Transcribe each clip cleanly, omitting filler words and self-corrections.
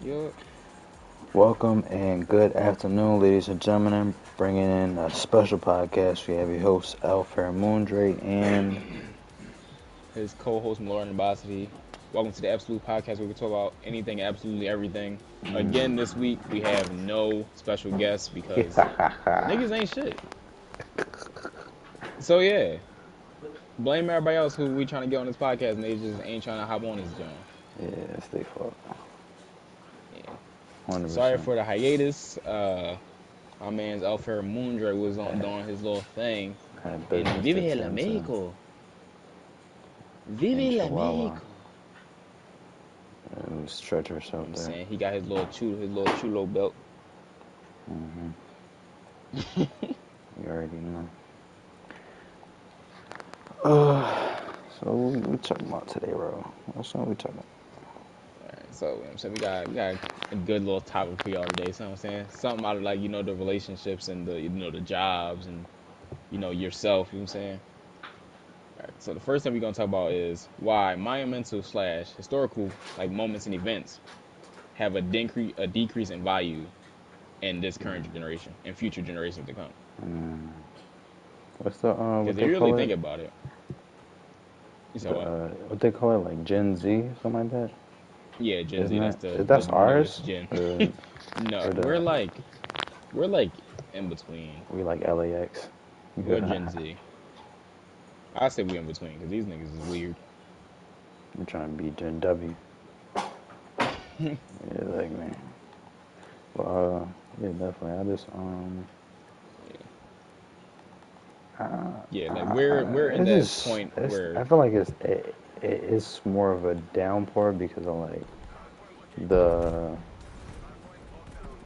Yo, Welcome and good afternoon, ladies and gentlemen. I'm bringing in a special podcast. We have your hosts, Alfair Moondre, and his co-host Lauren Ambassador. Welcome to the Absolute Podcast where we talk about anything, absolutely everything. Again, this week we have no special guests because niggas ain't shit. So yeah, blame everybody else who we trying to get on this podcast and they just ain't trying to hop on this joint. yeah, it's their fault. Yeah. Sorry 100%. for the hiatus. My man's Alfair Moondre was on doing his little thing Had in business to Vive la tend to Mexico. in Vive la Chihuahua. Mexico. It was treacherous You know what out I'm there. saying? He got his little chulo belt. You already know. So what we talking about today, bro? What's what we talking about? Alright, so you know what I'm saying we got a good little topic for y'all today. So you know what I'm saying something out of like the relationships and the jobs and yourself. You know what I'm saying. All right, so the first thing we're gonna talk about is why monumental slash historical like moments and events have a decrease in value in this current generation and future generations to come. What's the Because what if they you really call think it? about it, you said The what? what they call it, like Gen Z, something like that. Yeah, Gen Isn't Z. That's that? the That's newest ours, gen. or No, or we're like in between. we like LAX? We're Gen Z. I say we in between because these niggas is weird. I'm trying to be Gen W. Yeah, like man. But yeah, definitely. I just Yeah, like we're in it's that just point it's. where I feel like it's more of a downpour because of like the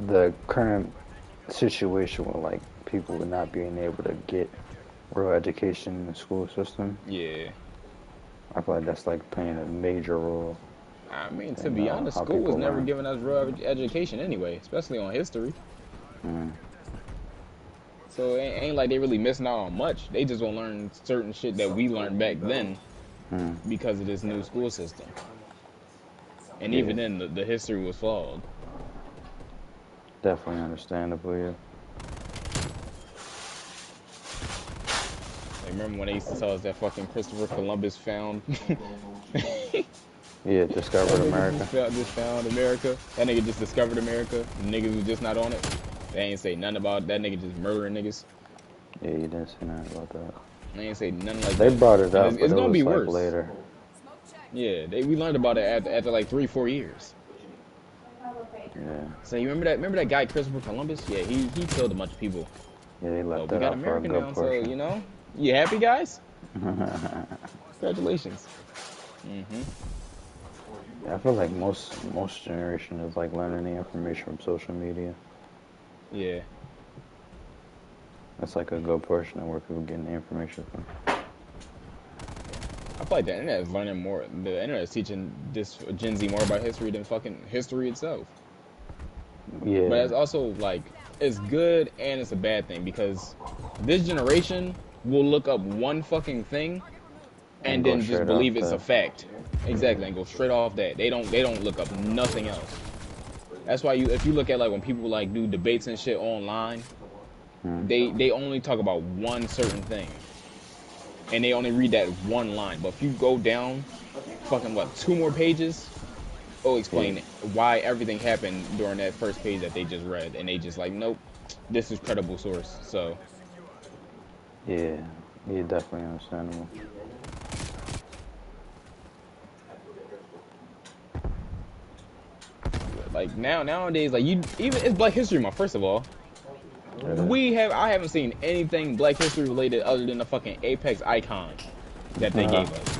the current situation with like people not being able to get real education in the school system. yeah. I feel like that's like playing a major role I mean, to in be honest, how school was people never learn. giving us real education anyway, especially on history. So it ain't like they really missing out on much. They just gonna learn certain shit that we learned back then because of this new school system. And Yeah, even then, the history was flawed. definitely understandable. Yeah. Like, remember when they used to tell us that fucking Christopher Columbus found Yeah, that discovered nigga America. just found America. That nigga just discovered America. The niggas was just not on it. They ain't say nothing about that nigga just murdering niggas. Yeah, you didn't say nothing about that. They ain't say nothing like They that. brought it And up, it's but it gonna be was like worse. later. Yeah, we learned about it after like 3-4 years. Yeah, So you remember that guy Christopher Columbus? Yeah, he killed a bunch of people. yeah, they But left we that got out for a America good now, so portion. you happy guys? Congratulations. Yeah, I feel like most generation is like learning the information from social media. Yeah. That's like a good portion of where people getting the information from. I feel like the internet is learning more. The internet is teaching this Gen Z more about history than fucking history itself. But Yeah, it's also like it's good and it's a bad thing because this generation will look up one fucking thing and and go then just straight off believe it's a the. fact. Exactly, and go straight off that. They don't look up nothing else. That's why if you look at like when people like do debates and shit online, they only talk about one certain thing. And they only read that one line. But if you go down fucking what, two more pages, it'll Yeah, explain why everything happened during that first page that they just read. And they just like, nope, this is credible source. So yeah, yeah, definitely understandable. like nowadays, like you even it's Black History Month, first of all. It is. I haven't seen anything Black History related other than the fucking Apex icon that they gave us.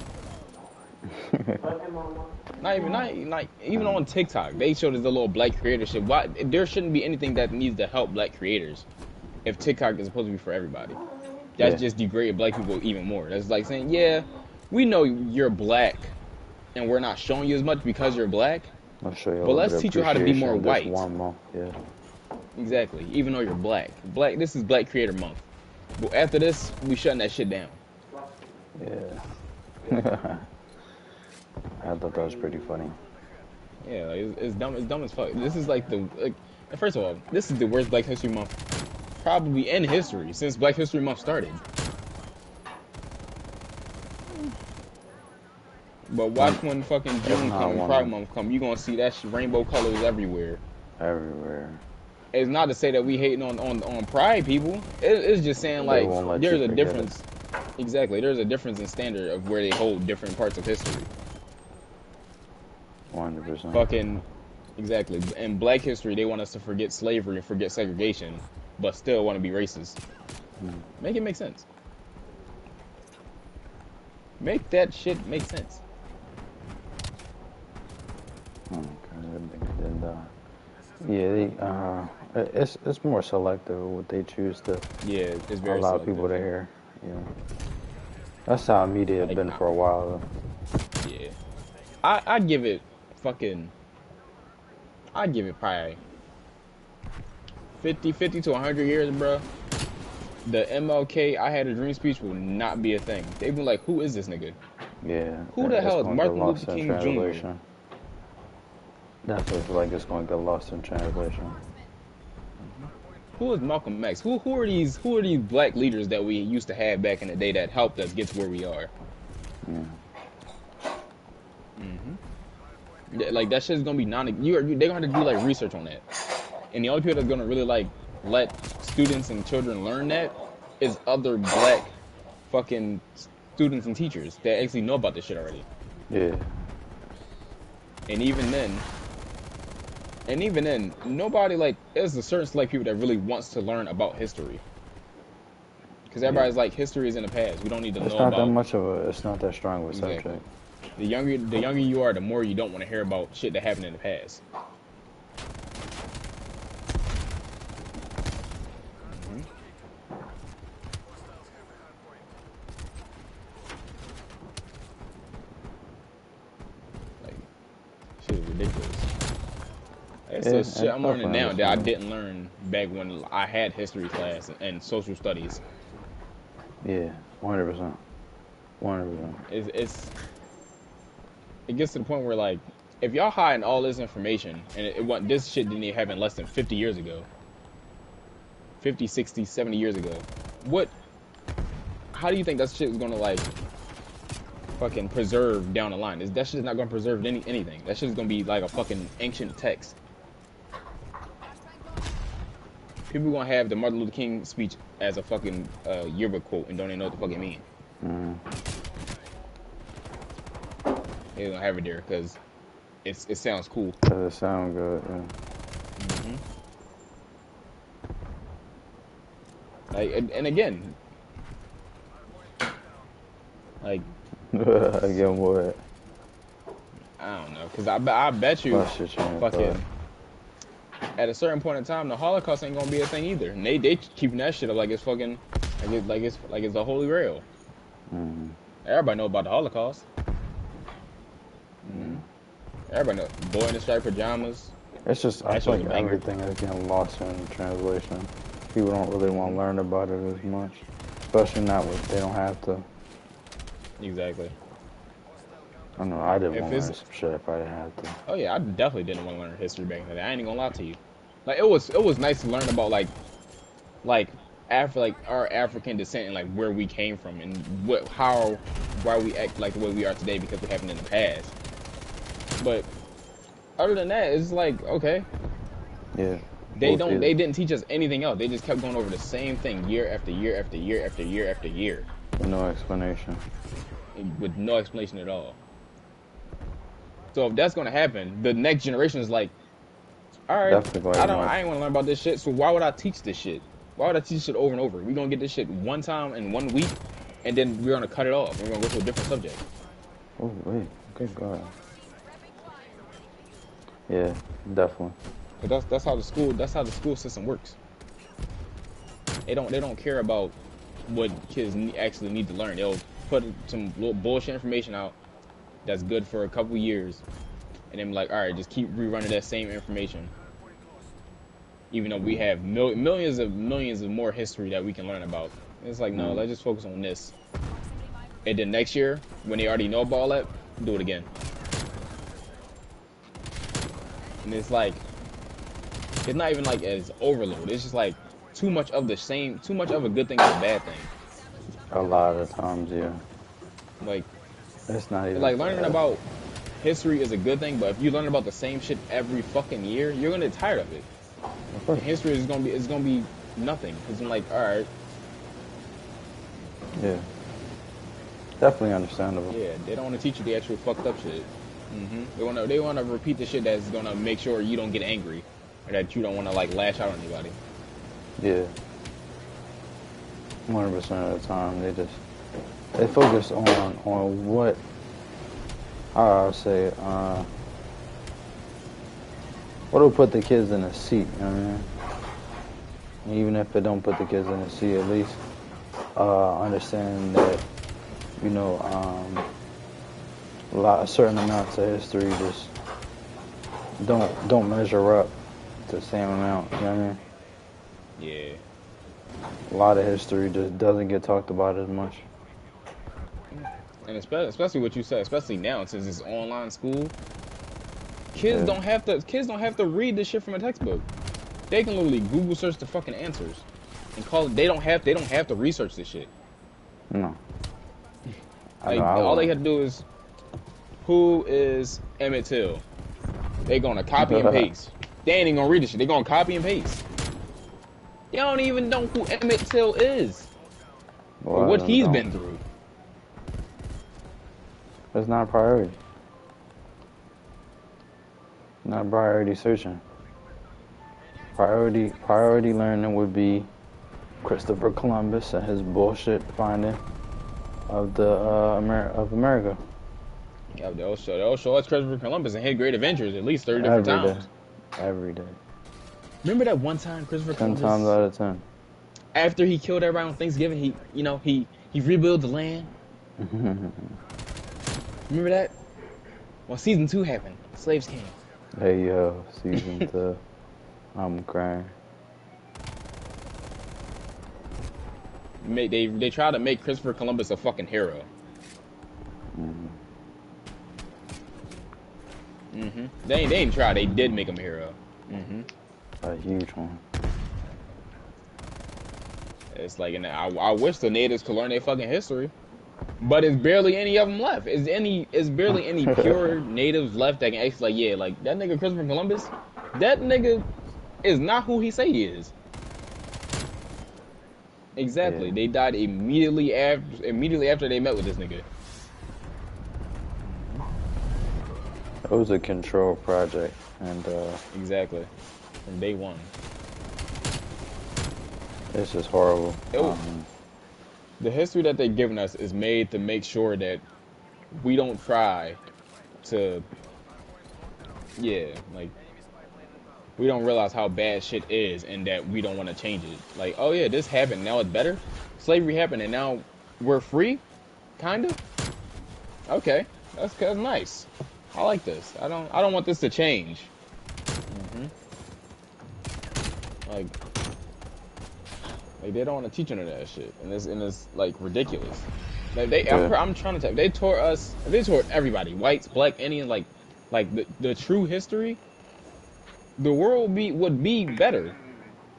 Not even on TikTok. They showed us the little black creator shit. Why there shouldn't be anything that needs to help black creators if TikTok is supposed to be for everybody. That's Yeah, just degraded black people even more. That's like saying, yeah, we know you're black and we're not showing you as much because you're black, I'll show you a but little bit let's of teach you how to be more appreciation this white. 1 month. Yeah, Exactly. Even though you're black. Black this is Black Creator Month. But after this, we shutting that shit down. yeah. I thought that was pretty funny. Yeah, like, it's dumb. It's dumb as fuck. This is like the like. And first of all, this is the worst Black History Month probably in history since Black History Month started. But watch One, when fucking if June not come and one Pride of Month come, you gonna see that rainbow colors everywhere. everywhere. It's not to say that we hating on Pride people. It's just saying They like won't let you there's a forget it. difference. Exactly, there's a difference in standard of where they hold different parts of history. 100%. Fucking exactly. In Black history, they want us to forget slavery and forget segregation, but still want to be racist. Mm. Make it make sense. Make that shit make sense. Okay, that nigga didn't die. Yeah, it's more selective what they choose to Yeah, it's very allow people selective. to hear. Yeah, that's how media has Like, been for a while. yeah, I give it fucking. I give it probably 50 to 100 years, bro. The MLK I had a dream speech will not be a thing. They be like, who is this nigga? Yeah, Who the it's hell is going to get Martin Luther lost in King Jr.? translation. That's what I feel like it's going to get lost in translation. Who is Malcolm X? Who are these black leaders that we used to have back in the day that helped us get to where we are? Yeah. Like that shit's gonna be they're gonna have to do like research on that. And the only people that's gonna really like let students and children learn that is other black fucking students and teachers that actually know about this shit already. Yeah. And even then, nobody like there's a certain select people that really wants to learn about history. Because Yeah. everybody's like, history is in the past. We don't need to It's know not that about much of a. It's not that strong of a exactly. subject. The younger you are, the more you don't want to hear about shit that happened in the past. hmm Like shit is ridiculous. It's Yeah, the and shit I'm learning definitely now that I understand. didn't learn back when I had history class and social studies. Yeah, 100%. 100%. It's it gets to the point where like if y'all hiding all this information and this shit didn't even happen less than 50 years ago, 50, 60, 70 years ago, what how do you think that shit is gonna like fucking preserve down the line? That shit is not gonna preserve anything. That shit is gonna be like a fucking ancient text. People gonna have the Martin Luther King speech as a fucking yearbook quote and don't even know what the fuck it mean. Mm. They gonna have it there because it sounds cool. Does it sound good? Yeah. hmm Like and again, like Again, what? I don't know, because I bet you Lost your train of thought. fucking at a certain point in time the Holocaust ain't gonna be a thing either, and they keeping that shit up like it's fucking like it's the Holy Grail. Mm. Everybody know about the Holocaust. Yeah. Everybody know boy in the striped pajamas. It's just, I That shit feel was a like banger. everything is getting lost in translation. People don't really want hmm to learn about it as much, especially not when they don't have to. Exactly. I don't know. I didn't If want to it's learn some shit if I didn't have to. oh yeah, I definitely didn't want to learn history back in the day. I ain't even gonna lie to you. Like it was nice to learn about like like our African descent and like where we came from and why we act like the way we are today because it happened in the past. But other than that, it's like okay, Yeah. Well, they didn't teach us anything else. They just kept going over the same thing year after year after year after year after year no explanation. with no explanation at all. So if that's gonna happen, the next generation is like, all right, Definitely going to I ain't want to learn about this shit. So why would I teach this shit? Why would I teach shit over and over? We're gonna get this shit one time in 1 week, and then we're gonna cut it off. We're gonna go to a different subject. Oh, wait. Good God. Yeah, definitely. But that's how the school system works. They don't care about what kids actually need to learn. They'll put some little bullshit information out that's good for a couple years, and then like, all right, just keep rerunning that same information. Even though we have millions of more history that we can learn about, it's like no, Mm. let's just focus on this. And then next year, when they already know about all that, do it again. and it's like it's not even like as overload. It's just like too much of the same. Too much of a good thing is a bad thing. A lot of times, yeah. Like It's not even like learning bad. about history is a good thing, but if you learn about the same shit every fucking year, you're gonna get tired of it. Of And course. history is gonna be nothing. Cause I'm like, all right, Yeah. Definitely understandable. yeah, they don't want to teach you the actual fucked up shit. They wanna repeat the shit that's gonna make sure you don't get angry, or that you don't want to like lash out on anybody. Yeah. 100% of the time, they focus on what how I say what'll put the kids in a seat. You know what I mean? Even if it don't put the kids in a seat, at least understand that you know a certain amounts of history just don't measure up to the same amount. You know what I mean? Yeah, A lot of history just doesn't get talked about as much. and especially what you said, especially now since it's online school, Yeah. kids don't have to read this shit from a textbook. They can literally Google search the fucking answers and call it. They don't have to research this shit. No. I know Like I all they wouldn't. have to do is who is Emmett Till. They gonna copy and paste. They ain't even gonna read this shit. They gonna copy and paste. They don't even know who Emmett Till is A or lot of what them he's don't. been through. It's not a priority. Not priority searching. Priority learning would be Christopher Columbus and his bullshit finding of the of America Yeah, they'll show us Christopher Columbus and his great adventures at least 30 different every day, times. every day, Remember that one time Christopher 10 times Columbus, out of 10. after he killed everyone on Thanksgiving, he rebuilt the land. Remember that? Well, season 2 happened. Slaves came. Hey yo, season 2. I'm crying. They try to make Christopher Columbus a fucking hero. They ain't try. They did make him a hero. A huge one. It's like, and I wish the natives could learn their fucking history, but it's barely any of them left. Is barely any pure natives left that can actually like, yeah, like that nigga Christopher Columbus. That nigga is not who he say he is. Yeah, Exactly. They died immediately after they met with this nigga. it was a control project, and Exactly. From day one. it's just horrible. It, the history that they've given us is made to make sure that we don't try to, yeah, like we don't realize how bad shit is and that we don't want to change it. Like, oh yeah, this happened, now it's better. Slavery happened and now we're free, kind of. Okay, that's nice. I like this. I don't want this to change. Like they don't want to teach none of that shit, and it's like ridiculous. Like Yeah, I'm trying to tell you, they taught us, they taught everybody, whites, black, Indians, like the true history. The world would be better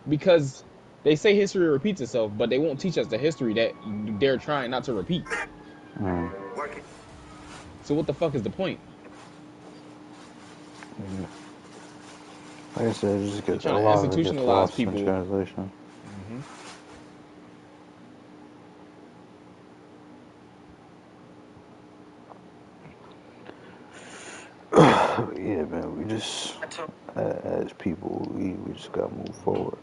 because they say history repeats itself, but they won't teach us the history that they're trying not to repeat. So what the fuck is the point? like I said, it just They're gets a trying to lot of it gets institutionalize lost in people. translation. Yeah, man, we just as people, we just gotta move forward.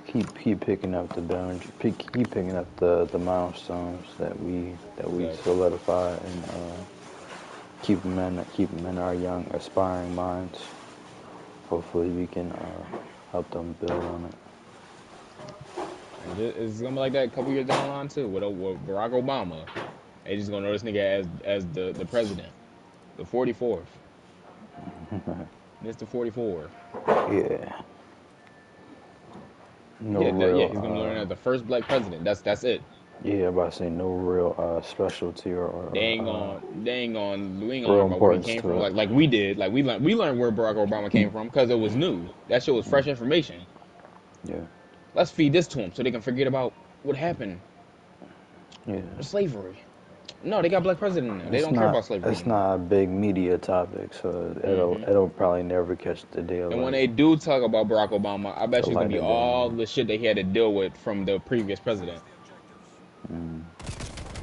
Keep picking up the boundary, keep picking up the milestones that we Exactly. solidify, and keep them in our young aspiring minds. Hopefully, we can help them build on it. And it's gonna be like that a couple years down the line too with Barack Obama. They just gonna know this nigga as the president, the 44th, Mr. 44. Yeah, no Yeah, real. he's gonna learn as the first black president. That's it. Yeah, I'm about to say no real specialty They ain't or gonna, we ain't gonna real learn about where he importance came to from. it. Like we did. Like we learned where Barack Obama came from because it was new. That shit was fresh information. Yeah, Let's feed this to them so they can forget about what happened yeah. with slavery. No, they got black president now. They don't care about slavery It's anymore. not a big media topic, so Hmm. it'll probably never catch the And when daylight they do talk about Barack Obama, I bet the you it's gonna light be of day. all the shit that he had to deal with from the previous president,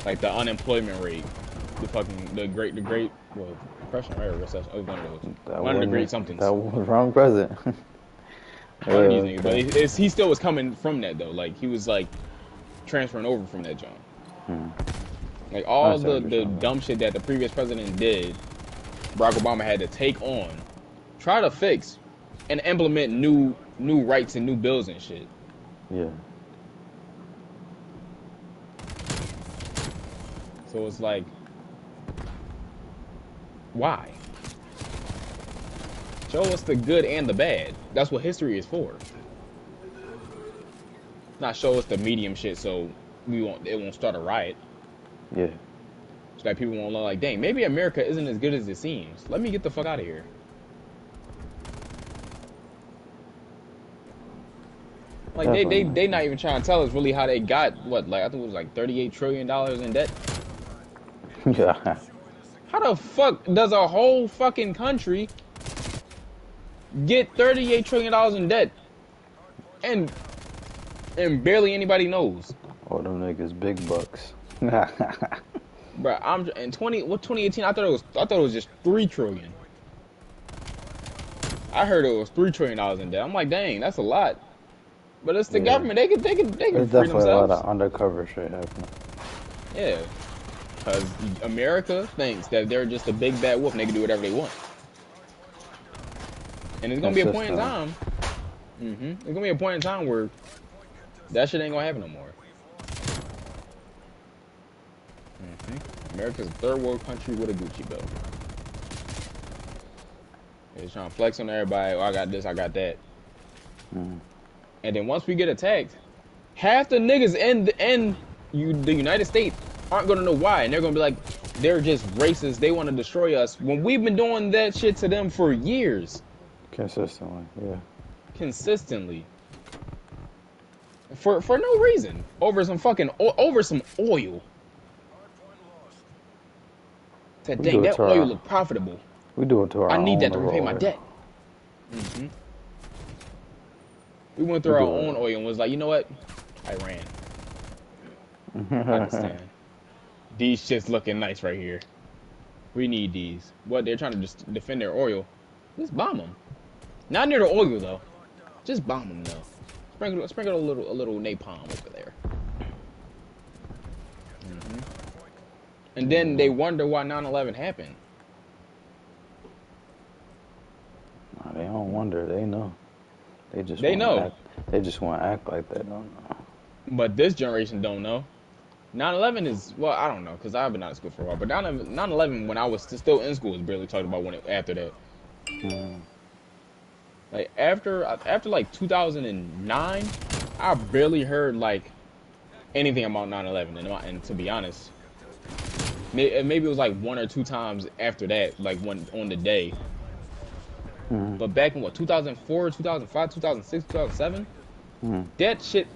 like the unemployment rate, the great well depression, right, or recession. It was one of those, That one of the wasn't great it. That somethings. was wrong president. One of these niggas, but Okay. he still was coming from that though. Like he was like transferring over from that joint. Like I all understand what the you're saying dumb shit that the previous president did, Barack Obama had to take on, try to fix, and implement new rights and new bills and shit. though. Yeah. So it's like, why? Show us the good and the bad. That's what history is for. Not show us the medium shit so it won't start a riot. Yeah. So that people won't look like, dang, maybe America isn't as good as it seems. Let me get the fuck out of here. Like they Definitely. not even trying to tell us really how they got what, like I think it was like $38 trillion in debt. Yeah. How the fuck does a whole fucking country get $38 trillion in debt and barely anybody knows? All them niggas big bucks. Bro, I'm in 2018. I thought it was just 3 trillion. I heard it was $3 trillion in debt. I'm like, dang, that's a lot. But it's the Yeah. government. They can There's free definitely a lot themselves. of undercover shit happening. Yeah, because America thinks that they're just a big bad wolf and they can do whatever they want. And it's gonna be a point in Consistently. time. It's gonna be a point in time where that shit ain't gonna happen no more. America's a third world country with a Gucci belt. They're trying to flex on everybody. Oh, I got this, I got that. And then once we get attacked, half the niggas the United States aren't gonna know why, and they're gonna be like, they're just racist. They want to destroy us when we've been doing that shit to them for years, Consistently. Yeah. consistently, for no reason, over some over some oil. Said, We dang, do it that to oil our look profitable. we do it to our I need that own to of repay our my oil. debt. We went We through our do own oil and was like, you know what? Iran, it. Pakistan. These shits looking nice right here. We need these. What, they're trying to just defend their oil. Just bomb them. Not near the oil though. Just bomb them though. Sprinkle a little napalm over there. And then they Yeah. wonder why 9/11 happened. Nah, they don't wonder. They know. They just They want to know, act. They just want to act like they don't know. but this generation don't know. 9/11 is, well, I don't know because I've been out of school for a while. But 9/11 when I was still in school was barely talked about after that. Like after like 2009, I barely heard like anything about 9/11. And to be honest, maybe it was like one or two times after that, like one on the day. But back in what, 2004, 2005, 2006, 2007, that shit.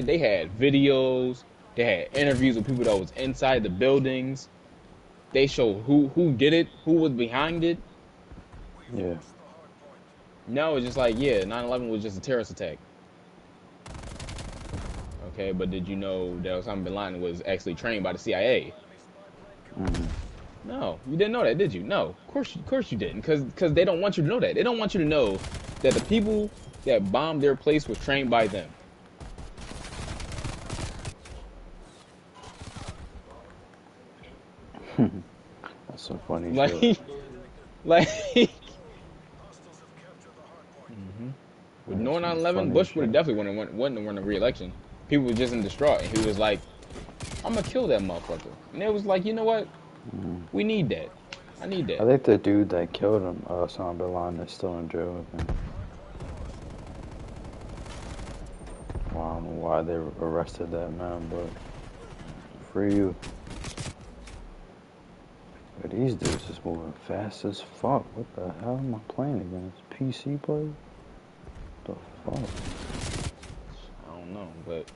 They had videos, they had interviews with people that was inside the buildings. They showed who did it, who was behind it. Yeah. Now it's just like, yeah, 9/11 was just a terrorist attack. Okay, but did you know that Osama bin Laden was actually trained by the CIA? No, you didn't know that, did you? No, of course you didn't, because they don't want you to know that. They don't want you to know that the people that bombed their place was trained by them. That's some funny shit. Like, like with That's no some 9/11, funny Bush would have shit. definitely wouldn't have won the re-election. People were just in distraught, and he was like, "I'm gonna kill that motherfucker." And it was like, you know what? We need that. I need I that. think the dude that killed him, Osama bin Laden, is still in jail with him. Well, I don't know why they arrested that man, but free you. But these dudes is moving fast as fuck. What the hell am I playing against? PC play? What the fuck? I don't know, but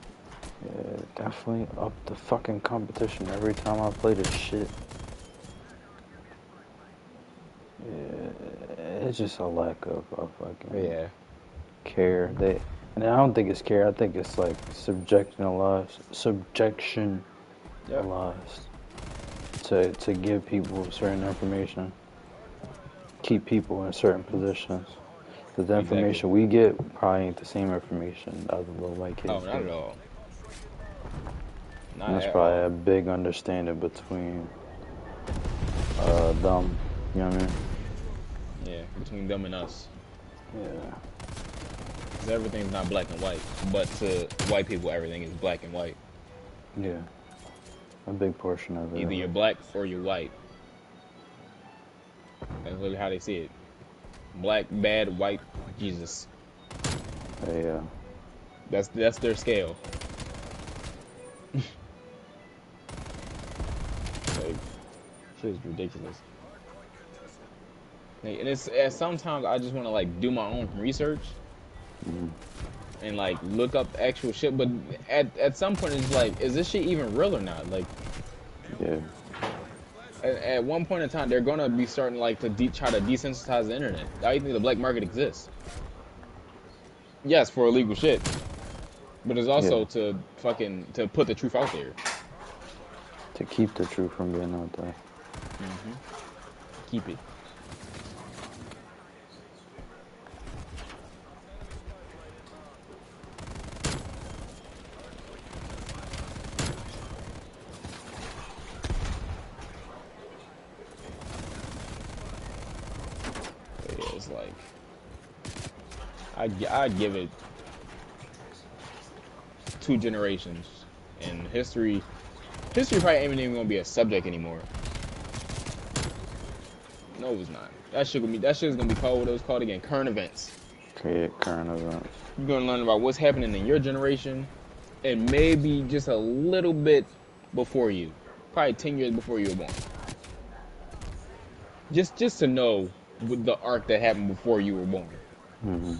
Yeah, definitely up the fucking competition every time I play this shit. Yeah, it's just a lack of fucking yeah, care. And I don't think it's care. I think it's like subjectionalized yep, to give people certain information, keep people in certain positions. Because the exactly. information we get probably ain't the same information other little white Oh, kids not get. at all. And Not that's at probably all. a big understanding between them. You know what I mean? Yeah, between them and us, Yeah. because everything's not black and white. But to white people, everything is black and white. Yeah. A big portion of it, Either at you're least. black or you're white. That's really how they see it. Black, bad, white, Jesus. Yeah. That's their scale. Like, shit is ridiculous. And it's sometimes I just want to like do my own research Mm. and like look up actual shit. But at some point it's like, is this shit even real or not? Like Yeah. at one point in time, they're gonna be starting like to try to desensitize the internet. I think the black market exists. Yes, for illegal shit, but it's Yeah. also to fucking to put the truth out there. To keep the truth from being out there. Keep it. But yeah, it's like I'd give it 2 generations, and history probably ain't even gonna be a subject anymore. No, it's not. That shit's gonna be called what it was called again, current events. Create current events. You're gonna learn about what's happening in your generation, and maybe just a little bit before you, probably 10 years before you were born. Just to know the arc that happened before you were born. Mm-hmm.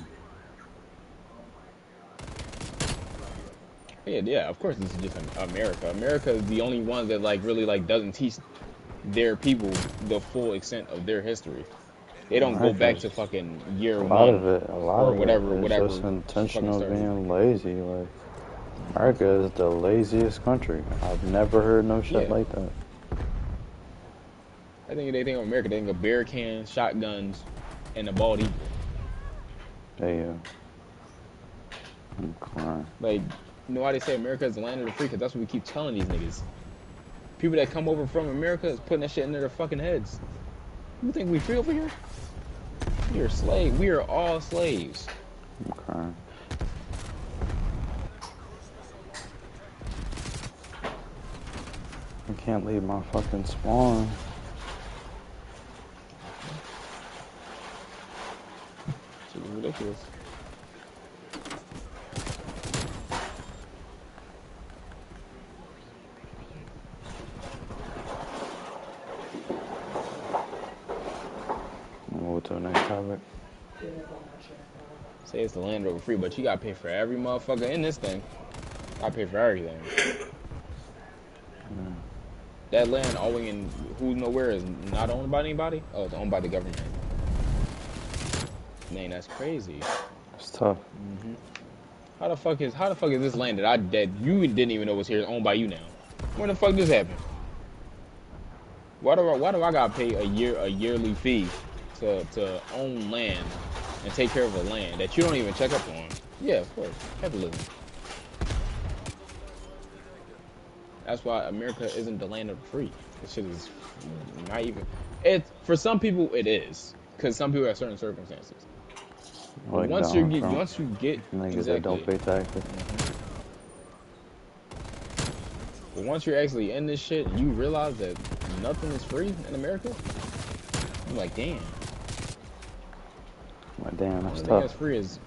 Yeah, yeah. Of course, this is just America. America is the only one that like really like doesn't teach their people the full extent of their history. They don't go back to America's fucking year a lot of one it. A lot or of it is just whatever fucking intentional started. being lazy. Like America is the laziest country. I've never heard no shit Yeah, like that. I think they think of America. They think of beer cans, shotguns, and a bald eagle. Hey, I'm crying. Like, you know why they say America is the land of the free? Because that's what we keep telling these niggas. People that come over from America is putting that shit into their fucking heads. You think we free over here? We are slaves. We are all slaves. I'm crying. I can't leave my fucking spawn. Shit is ridiculous. Move to the next topic. Say it's the land of the free, but you gotta pay for every motherfucker in this thing. I pay for everything. That land all the way in who nowhere is not owned by anybody? Oh, it's owned by the government. Man, that's crazy. It's tough. How the fuck is this land that you didn't even know was here owned by you now? When the fuck this happened? Why do I gotta pay a yearly fee to own land and take care of a land that you don't even check up on? Yeah, of course. Capitalism. That's why America isn't the land of the free. This shit is not even. It for some people it is, because some people have certain circumstances. But Like Donald Trump. once you get Niggas that don't exactly, pay taxes. but once you're actually in this shit, you realize that nothing is free in America. I'm like, damn. Like, damn, The that's only thing tough. that's free is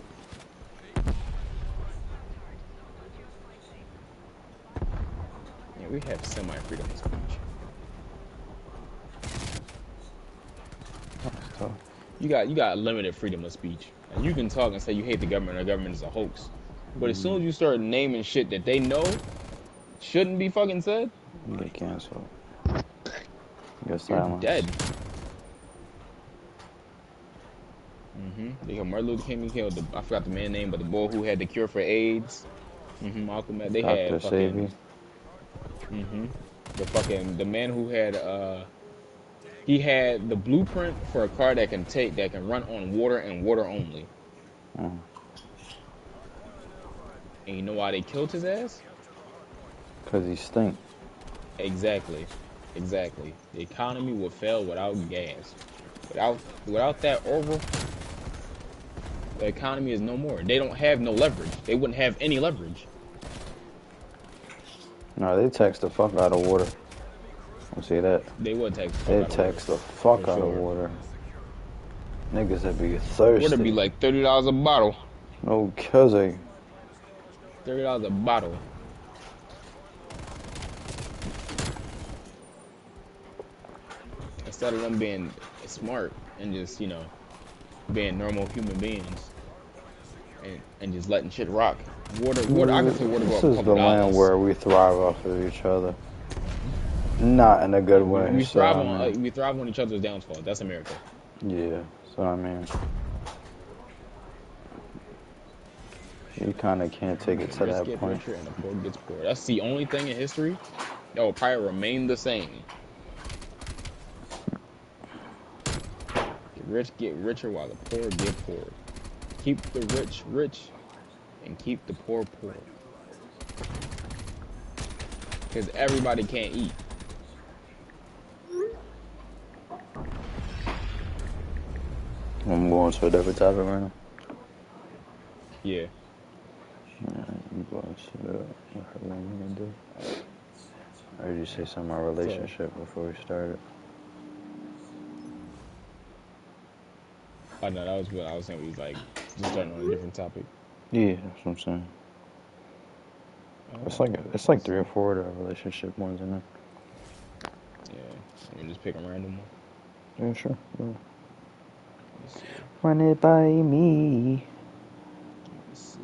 yeah, we have semi freedom of speech. That's tough. You got limited freedom of speech, and you can talk and say you hate the government or the government is a hoax. But as soon as you start naming shit that they know shouldn't be fucking said, You get canceled. You get you're silenced. dead. They killed Martin Luther King. He killed I forgot the man's name, but the boy who had the cure for AIDS. Malcolm X. They Dr. had fucking. Sebi. The man who had he had the blueprint for a car that can run on water and water only. Mm. And you know why they killed his ass? Cause he stink. Exactly. The economy would fail without gas. Without that Orville, the economy is no more. They don't have no leverage. They wouldn't have any leverage. No, they text the fuck out of water. You see that? They would take. They text the fuck out of water. Niggas would be thirsty. Water be like $30 a bottle. No kidding. $30 a bottle. Instead of them being smart and just, being normal human beings and just letting shit rock. Water. I can say water. This is the land where we thrive off of each other. Not in a good way. We thrive on each other's downfall. That's America. Yeah, so I mean, you kind of can't take it to that get point. richer and the poor gets poorer. That's the only thing in history that will probably remain the same. The rich get richer while the poor get poorer. Keep the rich rich and keep the poor poor. Because everybody can't eat. I'm going to a different topic right now. Yeah. You going to what her gonna do? I heard you say something about relationship before we started. Oh no, that was what I was saying. We was like just starting on a different topic. Yeah, that's what I'm saying. It's like 3 or 4 of the relationship ones in there. Yeah, just pick a random one. Yeah, sure. Yeah. Run it by me. Let's see.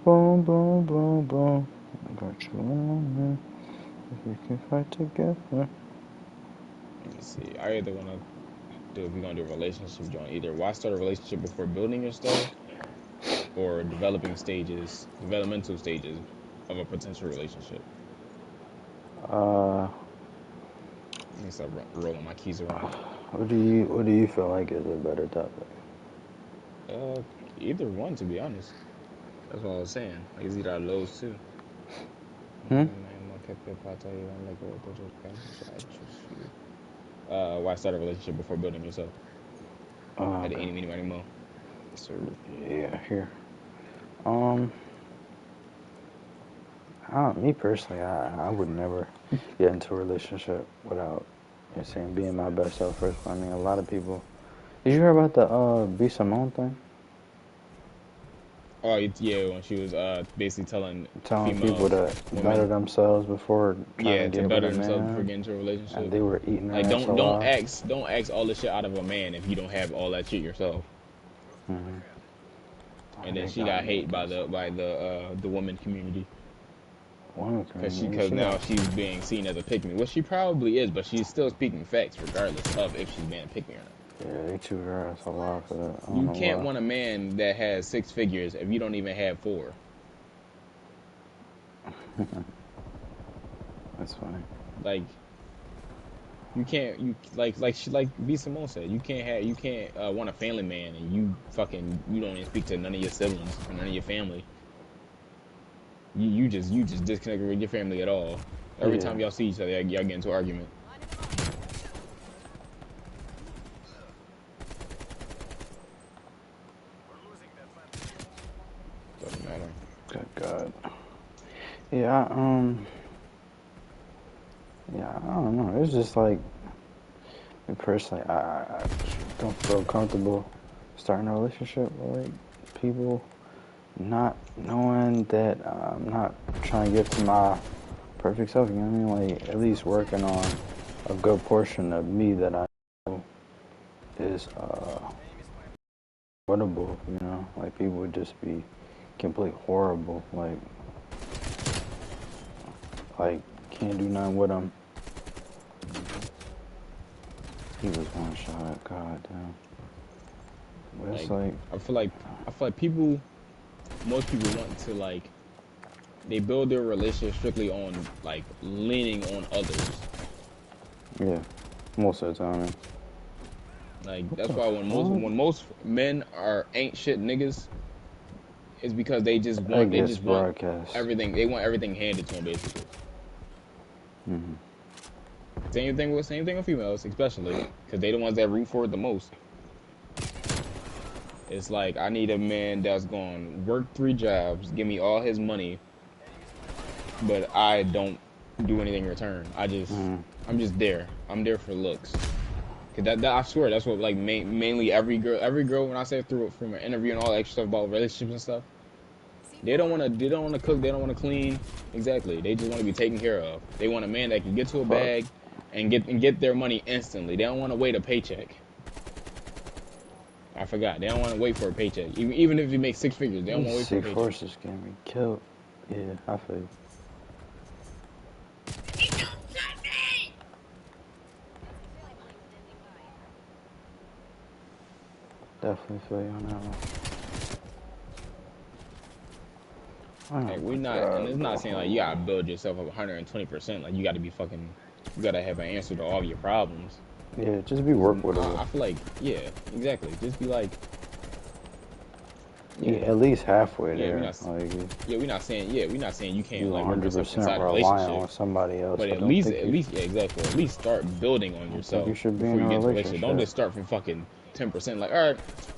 Boom, boom, boom, boom. I got you on me. If we can fight together. Let me see. I either want to do, if we're going to do a relationship joint, either why start a relationship before building your stuff or developmental stages of a potential relationship. Uh, Let me start rolling my keys around. what do you feel like is a better topic? Either one, to be honest. That's what I was saying. Like, it's either of those two. Why start a relationship before building yourself? At any, meeny, miny, mo. So, yeah, here. Me personally, I would never get into a relationship without, being my best self first. I mean, a lot of people. Did you hear about the B. Simone thing? Oh, yeah, when she was basically telling people to better themselves before trying to better themselves before getting into a relationship. And they were eating her like ass don't alive. ask all this shit out of a man if you don't have all that shit yourself. And then she got hate by the woman community. Because now she's being seen as a pick me, which she probably is, but she's still speaking facts regardless of if she's being a pick me or not. Yeah, they chewed her ass alive for that. You can't want a man that has 6 figures if you don't even have 4. That's funny. Like, you can't like B. Simone said, you can't want a family man and you don't even speak to none of your siblings or none of your family. You just disconnected with your family at all. Every time y'all see each other, y'all get into an argument. Doesn't matter. Good God. Yeah, I don't know. It's just like, me personally, don't feel comfortable starting a relationship with like people, not knowing that I'm not trying to get to my perfect self. You know what I mean? Like at least working on a good portion of me that I know is winnable. You know, like people would just be complete horrible. Like can't do nothing with them. He was one shot. God damn. But it's Like like, I feel like most people want to like they build their relationship strictly on like leaning on others. yeah, most of the time. Like What that's the why fuck? when most men are ain't shit niggas, it's because That they gets just want broadcast. everything. They want everything handed to them basically. Same thing with females, especially because they the ones that root for it the most. It's like I need a man that's going to work 3 jobs, give me all his money, but I don't do anything in return. I'm just there. I'm there for looks. Cause that I swear that's what like mainly every girl when I say through from an interview and all that extra stuff about relationships and stuff, they don't want to cook, they don't want to clean. Exactly, they just want to be taken care of. They want a man that can get to a Fuck. bag and get their money instantly. They don't want to wait a paycheck. I forgot. They don't want to wait for a paycheck. Even if you make 6 figures, they don't want to wait These for a paycheck. C4s just getting me killed. Yeah, I feel you. Definitely feel you on that one. Oh Like we my not, and it's god, not saying like you bro. gotta build yourself up 120%. Like you got to be fucking, you gotta have an answer to all your problems. Yeah, just be 'Cause work with it. I feel like, yeah, exactly. Just be like, You yeah, at least halfway yeah, there. Like we're not saying you can't you like work yourself 100% inside a relying relationship, on somebody else. but I don't think at you. least, yeah, exactly. At least start building I on don't think you yourself should be before in you a get into a relationship. Don't relationship. just start from fucking 10%. Like, all right,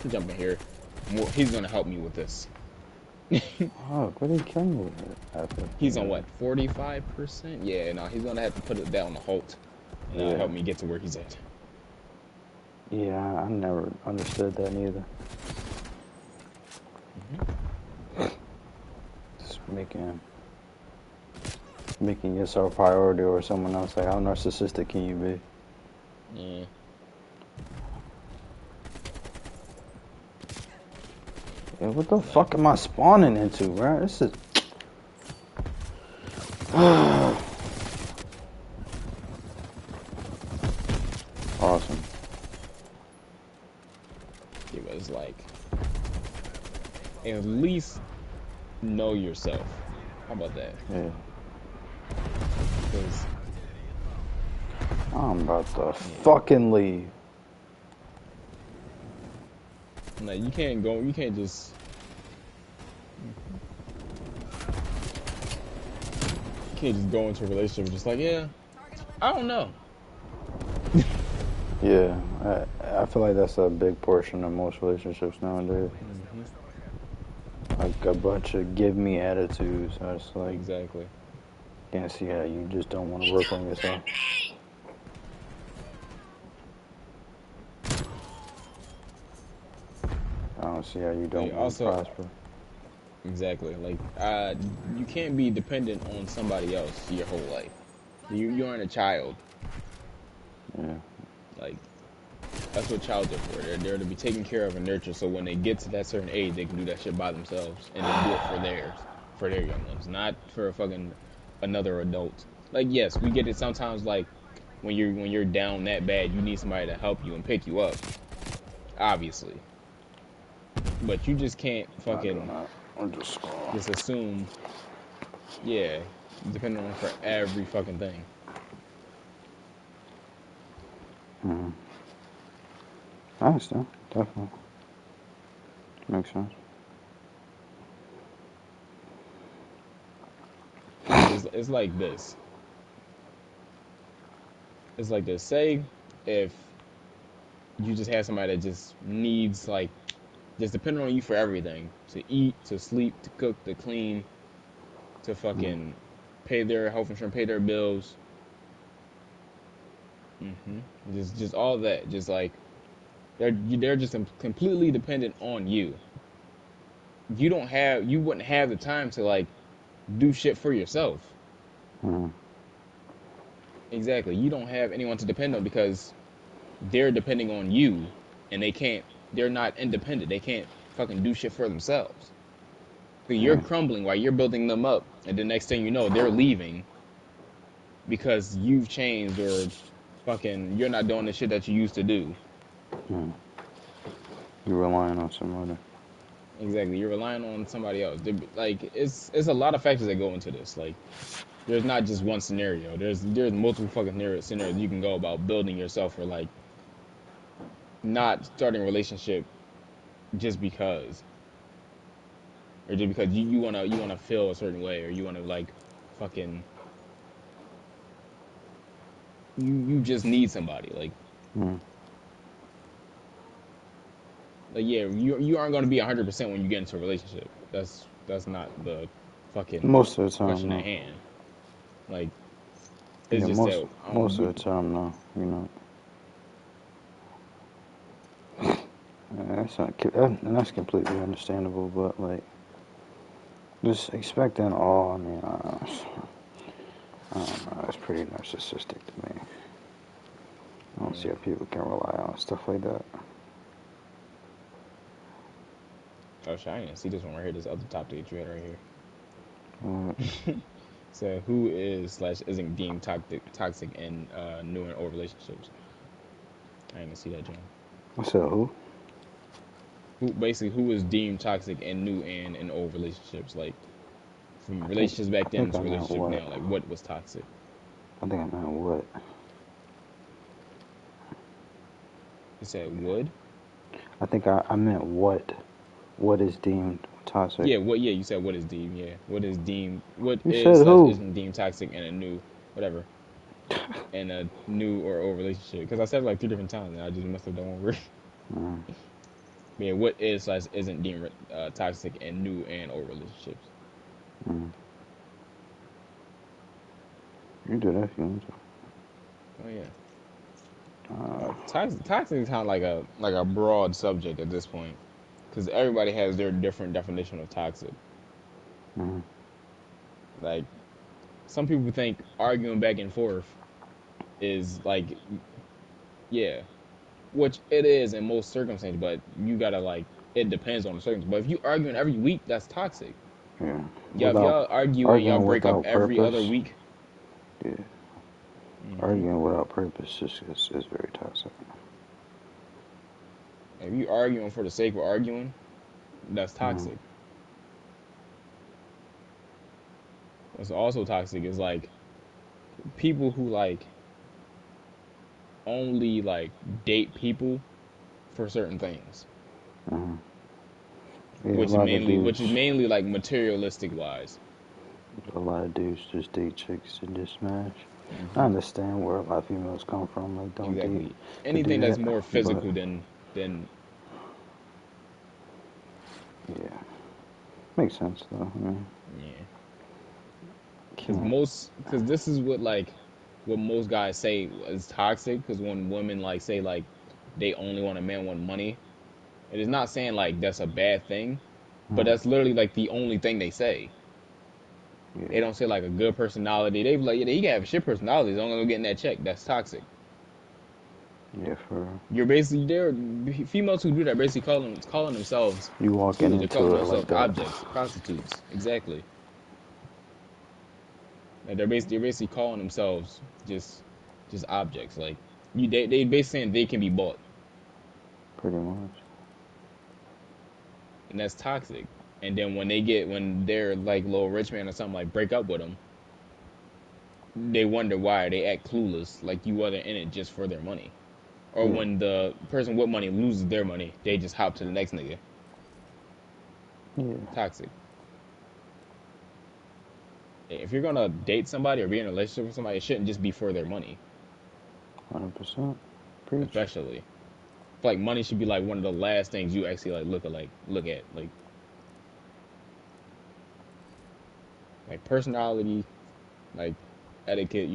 jump in here. He's gonna help me with this. Fuck, what are you killing me with? He's on Yeah, what, 45%? Yeah, no, he's gonna have to put it down on the halt and yeah, help me get to where he's at. yeah. I never understood that neither. Just making yourself a priority over someone else. Like, how narcissistic can you be? Yeah. Yeah, what the Like, fuck am I spawning into, bro? This is. Awesome. it was like, at least know yourself. How about that? Yeah. Because, I'm about to yeah. fucking leave. Like, you can't just, go into a relationship just like, yeah, I don't know. Yeah, I feel like that's a big portion of most relationships nowadays. Hmm. Like a bunch of give me attitudes. I just like Exactly. can't see how you just don't want to work on yourself. I don't see how you don't Like, want to also, prosper. exactly. Like, you can't be dependent on somebody else your whole life. You aren't a child. Yeah. Like, that's what childs are for. They're there to be taken care of and nurtured. So when they get to that certain age, they can do that shit by themselves and then do it for their young ones, not for a fucking another adult. Like, yes, we get it sometimes. Like when you're down that bad, you need somebody to help you and pick you up, obviously. But you just can't Not doing fucking that. I'm just scrolling. just assume, yeah, depending on for every fucking thing. I understand. Definitely makes sense. Because it's like this. It's like this. Say if you just have somebody that just needs like just depending on you for everything, to eat, to sleep, to cook, to clean, to fucking pay their health insurance, pay their bills. Just all that. Just like They're just completely dependent on you. You wouldn't have the time to like do shit for yourself. Mm-hmm. Exactly. You don't have anyone to depend on because they're depending on you and they're not independent. They can't fucking do shit for themselves. So you're Yeah. crumbling while you're building them up, and the next thing you know, they're leaving because you've changed or fucking you're not doing the shit that you used to do. Mm. You're relying on somebody. Exactly. You're relying on somebody else. Like it's a lot of factors that go into this. Like there's not just one scenario. There's multiple fucking scenarios you can go about building yourself or like not starting a relationship just because or just because you wanna feel a certain way or you wanna like fucking you just need somebody Mm. like yeah you aren't gonna be 100% when you get into a relationship. That's not the fucking Most of the time, question at no. hand. Like it's Yeah, just that most of the time, no. You know, and that's completely understandable. But like, just expecting all. I mean, I don't know. It's pretty narcissistic to me. I don't see how people can rely on stuff like that. oh shit, I didn't see this one right here. This other topic that you had right here. Uh, So who is slash isn't deemed toxic in new and old relationships? I didn't see that, John. I said who? Who is deemed toxic in new and in old relationships? Like from I think relationships I back then think I to meant relationships what? now. Like what was toxic? I think I meant what? You said would? I think I meant what? What is deemed toxic? Yeah, what? Yeah, you said what is deemed? Yeah, what is deemed? What You is said slash who? isn't deemed toxic in a new whatever in a new or old relationship? Because I said it like 3 different times and I just messed up that one word. Mm, Yeah, what is slash isn't deemed toxic in new and old relationships? mm. You do that if you want Oh yeah. to. Uh, Toxic is kind of like a broad subject at this point because everybody has their different definition of toxic. mm, Like some people think arguing back and forth is like yeah, which it is in most circumstances, but you gotta like it depends on the circumstance. But if you arguing every week, that's toxic. yeah. Yeah, if Without y'all argue and y'all arguing break up without every other purpose. week, Yeah. hmm Arguing without purpose is very toxic. if you arguing for the sake of arguing, that's Mm, toxic. What's also toxic is like people who like only like date people for certain things, mm. Yeah, which is mainly like materialistic wise. a lot of dudes just date chicks and just smash. I Hmm understand where a lot of females come from. Like, don't date Exactly. to do Anything that's that. more But physical than yeah, makes sense though. I mean, yeah. can't. Because this is what most guys say is toxic. Because when women like say like they only want a man with money, it is not saying like that's a bad thing, but Mm, that's literally like the only thing they say. They yeah, don't say like a good personality. They be like, yeah, you can have a shit personality as long as I'm getting that check. That's toxic. yeah. For You're basically there. Females who do that basically calling themselves. you Excuse walking me, they're calling into it like themselves that. objects, prostitutes. Exactly. Like they're basically calling themselves just objects. Like they basically saying they can be bought, Pretty much. and that's toxic. And then when they're like little rich man or something like break up with them, they wonder why they act clueless, like you wasn't in it just for their money. Or Yeah, when the person with money loses their money, they just hop to the next nigga. yeah. Toxic. If you're gonna date somebody or be in a relationship with somebody, it shouldn't just be for their money, 100%. Preach. especially. I feel like money should be like one of the last things you actually look at. Like personality, like etiquette,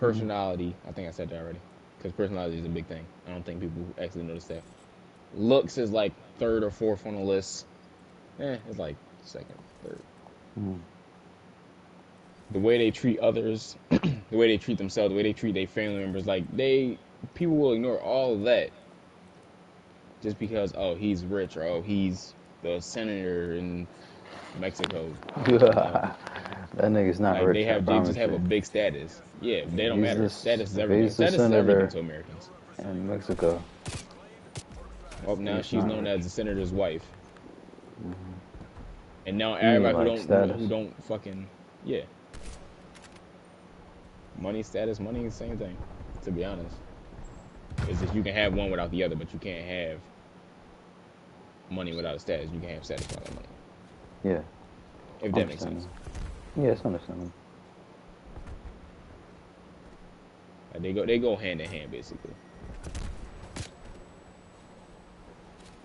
Mm, personality. I think I said that already. because personality is a big thing. I don't think people actually notice that. Looks is like third or fourth on the list. It's like second, third. Mm. The way they treat others, the way they treat themselves, the way they treat their family members, like people will ignore all of that just because he's rich or he's the senator in Mexico. No, that nigga's not like rich, I they just promise have a you. big status. Yeah, they don't He's matter. this, Status is everything. he's the Status is everything senator to Americans. in Mexico. Well, now He's she's not known rich. as the senator's wife, and now You mean everybody like who status? don't fucking yeah, money, status, money is the same thing. To be honest, it's just you can have one without the other, but you can't have money without a status. You can have status without money. Yeah, If that makes sense. understandable. Yeah, it's understandable. Like they go hand in hand basically.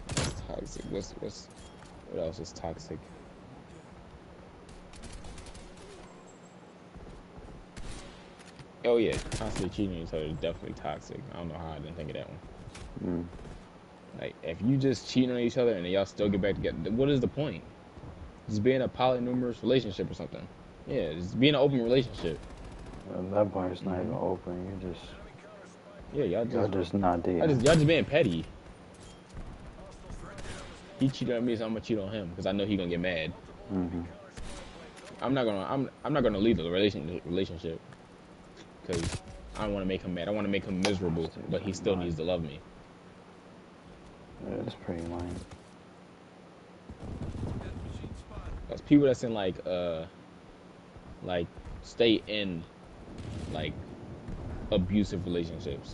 That's toxic. What else is toxic? Oh yeah, constantly cheating on each other is definitely toxic. I don't know how I didn't think of that one. Mm. Like if you just cheat on each other and then y'all still get back together, what is the point? Just being a polynumerous relationship or something. Yeah, just being an open relationship. At that point, it's not even Hmm. open. Yeah, Y'all just not dating. y'all just being petty. He cheated on me, so I'm gonna cheat on him because I know he gonna get mad. Hmm. I'm not gonna leave the relationship because I don't want to make him mad. I want to make him miserable, but he still needs to love me. Yeah, it's pretty lame. Cause people that's in like stay in like abusive relationships,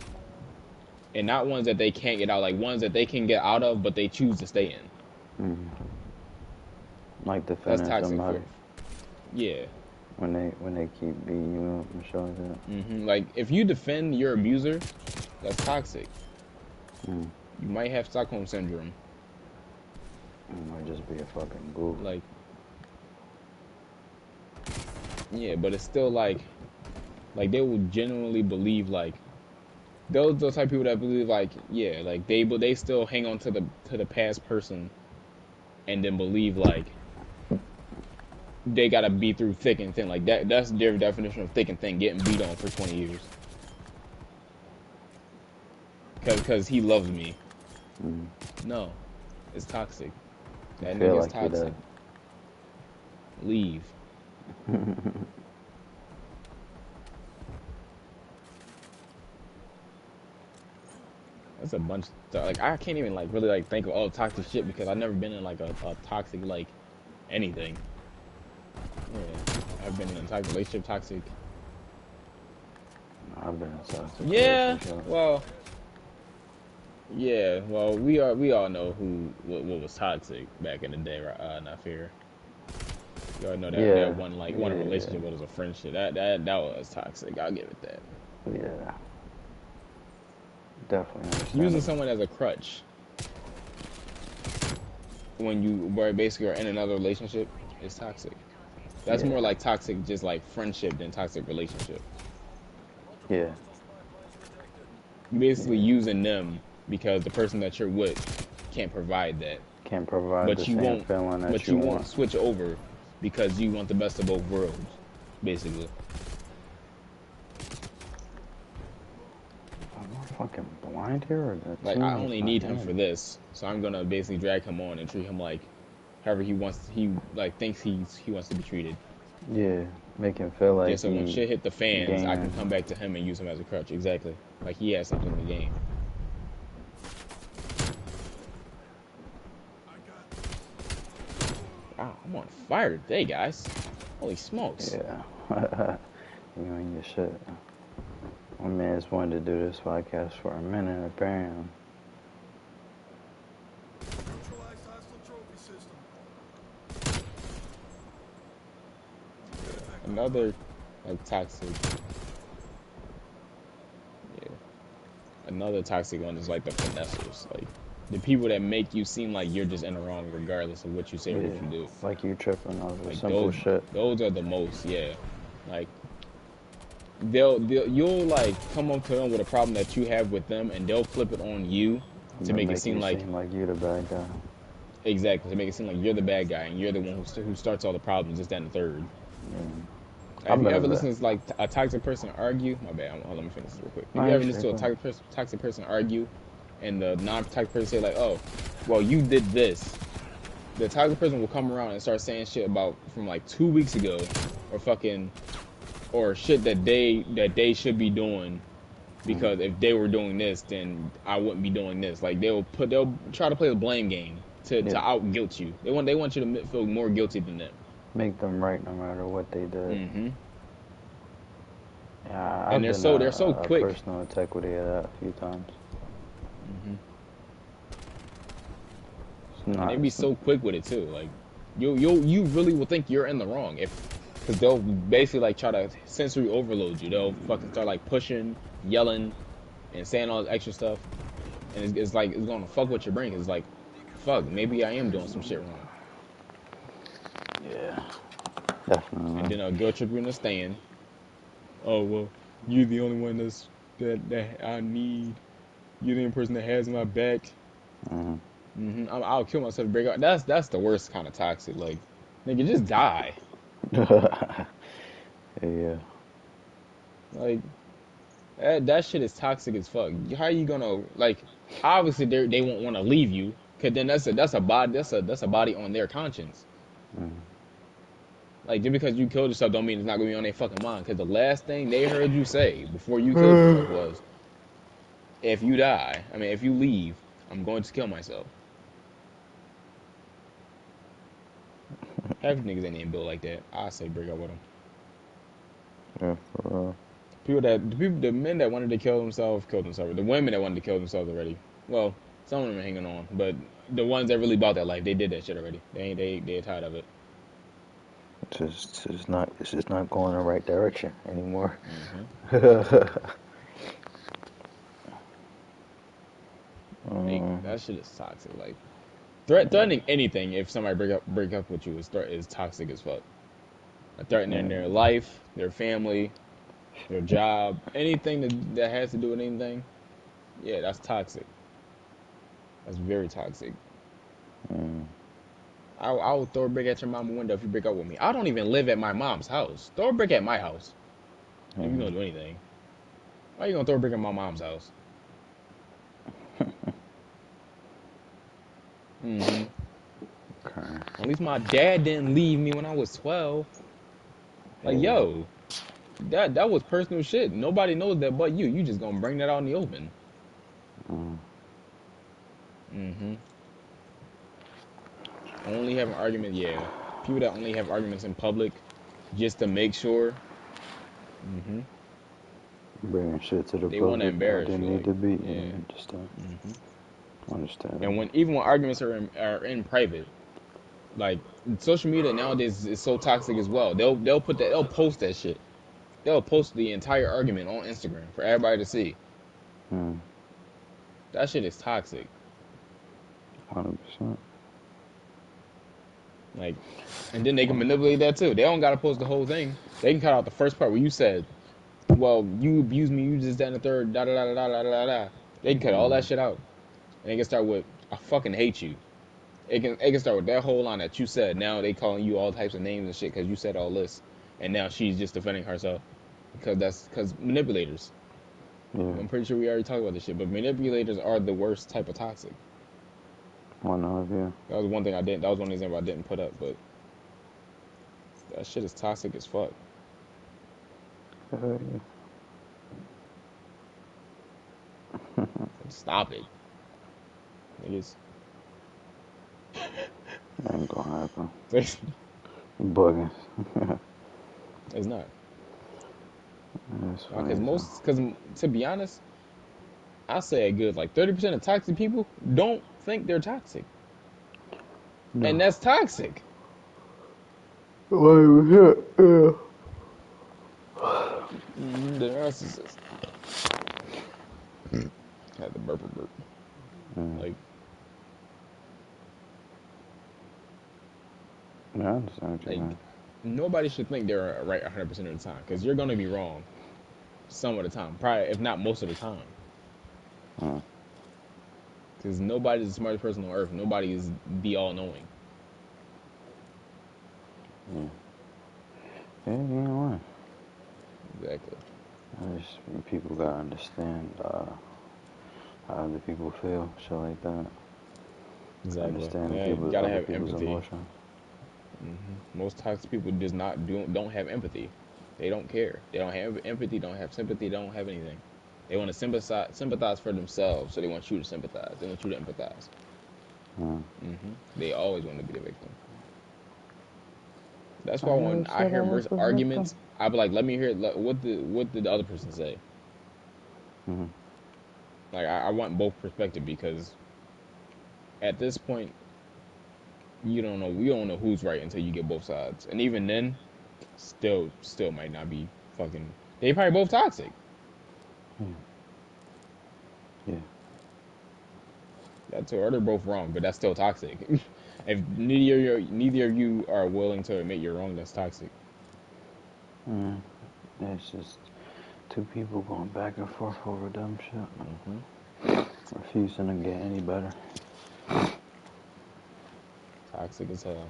and not ones that they can't get out, like ones that they can get out of, but they choose to stay in. Hmm. Like That's defending toxic somebody for, yeah. when they keep beating you up and shit like that. Like if you defend your abuser, that's toxic. Mm. You might have Stockholm syndrome. It might just be a fucking goof. Like, yeah, but it's still like they will genuinely believe like those type of people that believe like yeah, like they still hang on to the past person and then believe like they gotta be through thick and thin. Like that's their definition of thick and thin, getting beat on for 20 years. Cause he loves me. Mm. No, it's toxic. I That feel nigga's like he does. toxic. Leave. That's a bunch of stuff. Like I can't even like really like think of all toxic shit because I've never been in like a toxic like anything. Yeah, I've been in a toxic relationship, toxic. I've been in toxic Yeah, relationships. well, yeah, well, we all know what was toxic back in the day, right? Not fair. You all know that Yeah, one like one yeah, relationship was a friendship. That was toxic. I'll give it that. yeah. Definitely Using understandable. someone as a crutch when you were basically are in another relationship is toxic. That's more Yeah, like toxic, just like friendship than toxic relationship. yeah, You're basically yeah. using them because the person that you're with can't provide that, Can't provide the but you same won't, feeling that you want. switch over because you want the best of both worlds, basically. Am I fucking blind here or the Like I teammate's only not need him hitting for me? this, so I'm gonna basically drag him on and treat him like however he wants. He like thinks he wants to be treated. Yeah, make him feel Yeah, like so when he shit hit the fans, I can gaining. come back to him and use him as a crutch. Exactly. Like he has something to gain. Wow, I'm on fire today, guys. Holy smokes. Yeah, you and your shit. My man's wanted to do this podcast for a minute, apparently. Another like toxic. Yeah. Another toxic one is like the finessers. Like the people that make you seem like you're just in the wrong regardless of what you say or what Yeah, you do. like you tripping over Like simple shit. those are the most, yeah. Like you'll like come up to them with a problem that you have with them, and they'll flip it on you to They'll make it make seem you like seem like you're the bad guy. exactly to make it seem like you're the bad guy and you're the one who starts all the problems. This, that, and the third. Yeah. Have I've you been ever a listened to like a toxic person argue? My bad. Let me finish this real quick. Have no, you you're ever straight, listened go to ahead. a toxic person argue, and the non-toxic person say like, "Oh, well, you did this." The toxic person will come around and start saying shit about from like 2 weeks ago, or fucking, or shit that they should be doing Mm. because if they were doing this, then I wouldn't be doing this. Like they'll try to play the blame game to Yeah, out guilt you. They want you to feel more guilty than them. make them right no matter what they did. Hmm. Yeah, And I've they're been so they're so a quick. personal integrity of that a few times. Hmm. It's And not, they be it's not, so quick with it too. Like you really will think you're in the wrong if because they'll basically like try to sensory overload you. They'll fucking start like pushing, yelling, and saying all this extra stuff, and it's like it's gonna fuck with your brain. 'Cause it's like, fuck, maybe I am doing some shit wrong, yeah, and definitely. then I'll guilt trip you in the stand. Oh well, you're the only one that I need. You're the only person that has my back. Mm. I'll kill myself to break up. That's the worst kind of toxic. Like, nigga, just die. Yeah. Like that shit is toxic as fuck. How you gonna like? Obviously, they won't want to leave you, cause then that's a body that's a body on their conscience. Mm. Like just because you killed yourself don't mean it's not gonna be on their fucking mind. Cause the last thing they heard you say before you killed yourself was, "If you die, I mean, if you leave, I'm going to kill myself." Half the niggas ain't even built like that. I say break up with them. Yeah, for real. The men that wanted to kill themselves killed themselves. The women that wanted to kill themselves already. Well, some of them are hanging on, but the ones that really bought that life, they did that shit already. They're tired of it. It's just not going in the right direction anymore. Hmm. Like Um, that shit is toxic. Like threatening anything if somebody break up with you is toxic as fuck. Like, threatening their yeah. life, their family, their job, anything that has to do with anything. Yeah, that's toxic. That's very toxic. Mm. I'll throw a brick at your mama window if you break up with me. I don't even live at my mom's house. Throw a brick at my house if you Mm. gonna do anything. Why you gonna throw a brick at my mom's house? Hmm. Okay. At least my dad didn't leave me when I was 12. Like, Yeah. yo, that was personal shit. Nobody knows that but you. You just gonna bring that out in the open. Mm. Hmm. Only having arguments, yeah. People that only have arguments in public just to make sure. Hmm. Bringing shit to the They want to public that embarrass didn't you. need Like, to be. yeah. Yeah, just Hmm. And understandable. when even when arguments are in private, like social media nowadays is so toxic as well. They'll post that shit. They'll post the entire argument on Instagram for everybody to see. Mm. That shit is toxic. 100%. Like, and then they can manipulate that too. They don't gotta post the whole thing. They can cut out the first part where you said, "Well, you abused me. You just that and the third. Da da da da da da da." They can cut all that Mm. shit out, and they can start with, "I fucking hate you." It can start with that whole line that you said. Now they calling you all types of names and shit because you said all this, and now she's just defending herself because that's because manipulators. Yeah. I'm pretty sure we already talked about this shit, but manipulators are the worst type of toxic. One of you. That was one thing I didn't. That was one example I didn't put up, but that shit is toxic as fuck. Yeah. Stop it, niggas. Ain't gonna happen. It's Bugging. not. That's Because funny, so. most, because to be honest, I say a good like 30% of toxic people don't think they're toxic, and No. that's toxic. Wait, yeah. The narcissist had the burp. Mm. Like, Yeah, I understand what you like mean. nobody should think they're right 100% of the time because you're gonna be wrong. some of the time, probably if not most of the time, Mm, because nobody's the smartest person on earth. Nobody is be all knowing. yeah. Yeah, you know what? Exactly. I just people gotta understand how other people feel, shit like that. Exactly. Understanding Yeah, you people, gotta other have people's empathy. emotions. Most toxic people does not don't have empathy. They don't care. They don't have empathy. Don't have sympathy. Don't have anything. They want to sympathize for themselves, so they want you to sympathize. They want you to empathize. Mm. They always want to be the victim. That's I why never when I said I hear was a victim. arguments, I be like, let me hear what did the other person say. Mm-hmm. Like I want both perspective because at this point you don't know we don't know who's right until you get both sides, and even then, still might not be fucking. They probably both toxic. Yeah. That's or they're both wrong, but that's still toxic. If neither of you are willing to admit you're wrong, that's toxic. Mm. It's just two people going back and forth over dumb shit, refusing to get any better. Toxic as hell.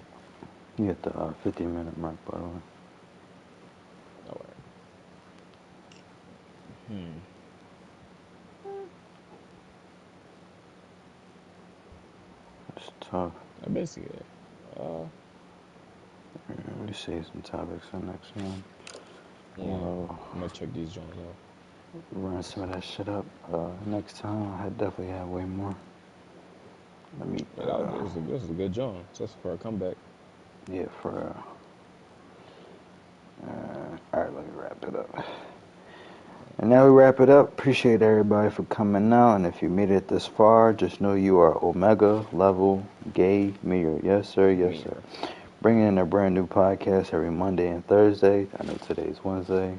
You hit the 50-minute mark, by the way. No way. It's tough. I basically uh We save some topics for next one. yeah. Well, I'm gonna check these joints out. run some of that shit up. Next time, I definitely have way more. Let me, Yeah, this was a good joint. Just for a comeback. yeah, for, alright, let me wrap it up. And now we wrap it up. Appreciate everybody for coming out. And if you made it this far, just know you are Omega Level Gay Mirror. Yes, sir. Yes, sir. Mirror. Bringing in a brand new podcast every Monday and Thursday. I know today's Wednesday.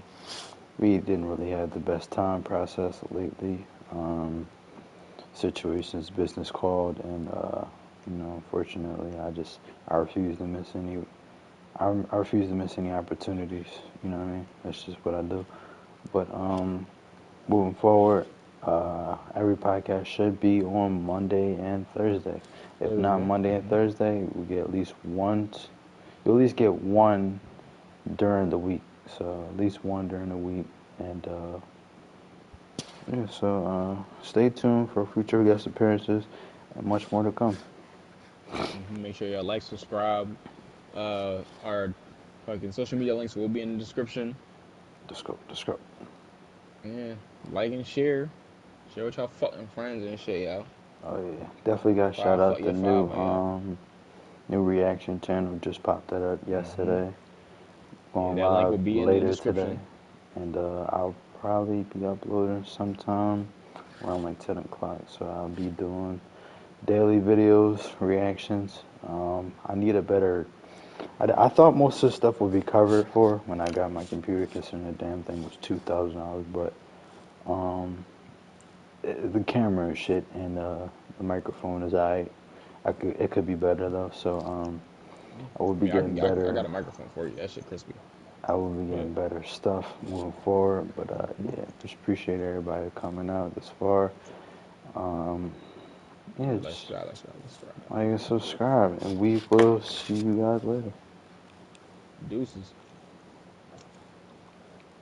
We didn't really have the best time process lately. Situations, business called, and unfortunately, I refuse to miss any. I refuse to miss any opportunities. You know what I mean? That's just what I do. But moving forward, every podcast should be on Monday and Thursday. If not Thursday. Monday and Thursday, we get at least one. You at least get one during the week. So at least one during the week, and yeah. So stay tuned for future guest appearances and much more to come. Make sure y'all like, subscribe. Our fucking social media links will be in the description. Let's go. Let's go. Yeah, like and share. Share with y'all fucking friends and shit, y'all. Oh yeah, definitely got to shout Five, out the yeah, five, yeah. new reaction channel. Just popped that up yesterday. Yeah, Going that link will live be in the later today, description. and I'll probably be uploading sometime around like 10 o'clock. So I'll be doing daily videos, reactions. I need a better. I thought most of the stuff would be covered for when I got my computer, considering the damn thing was $2,000. But the camera is shit, and the microphone is it could be better though. So I will I be mean, getting I better. got a microphone for you. That shit crispy. I will be But getting better stuff moving forward. But yeah, just appreciate everybody coming out this far. Um, yeah, let's just try, let's try, let's try. like and subscribe, and we will see you guys later. Deuces.